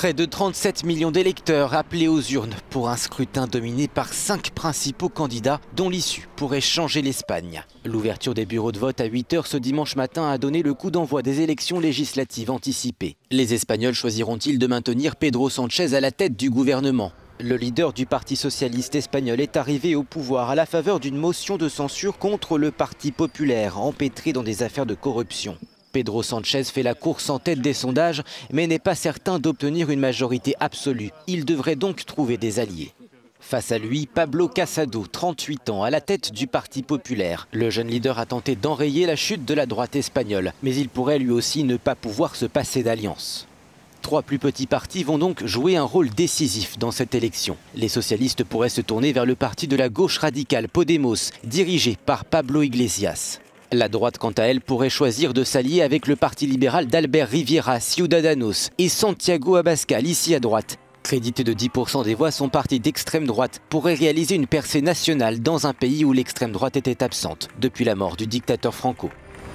Près de 37 millions d'électeurs appelés aux urnes pour un scrutin dominé par 5 principaux candidats dont l'issue pourrait changer l'Espagne. L'ouverture des bureaux de vote à 8 h ce dimanche matin a donné le coup d'envoi des élections législatives anticipées. Les Espagnols choisiront-ils de maintenir Pedro Sánchez à la tête du gouvernement ? Le leader du Parti socialiste espagnol est arrivé au pouvoir à la faveur d'une motion de censure contre le Parti populaire, empêtré dans des affaires de corruption. Pedro Sánchez fait la course en tête des sondages, mais n'est pas certain d'obtenir une majorité absolue. Il devrait donc trouver des alliés. Face à lui, Pablo Casado, 38 ans, à la tête du Parti populaire. Le jeune leader a tenté d'enrayer la chute de la droite espagnole, mais il pourrait lui aussi ne pas pouvoir se passer d'alliance. 3 plus petits partis vont donc jouer un rôle décisif dans cette élection. Les socialistes pourraient se tourner vers le parti de la gauche radicale Podemos, dirigé par Pablo Iglesias. La droite, quant à elle, pourrait choisir de s'allier avec le parti libéral d'Albert Rivera, Ciudadanos, et Santiago Abascal, ici à droite. Crédité de 10% des voix, son parti d'extrême droite pourrait réaliser une percée nationale dans un pays où l'extrême droite était absente depuis la mort du dictateur Franco.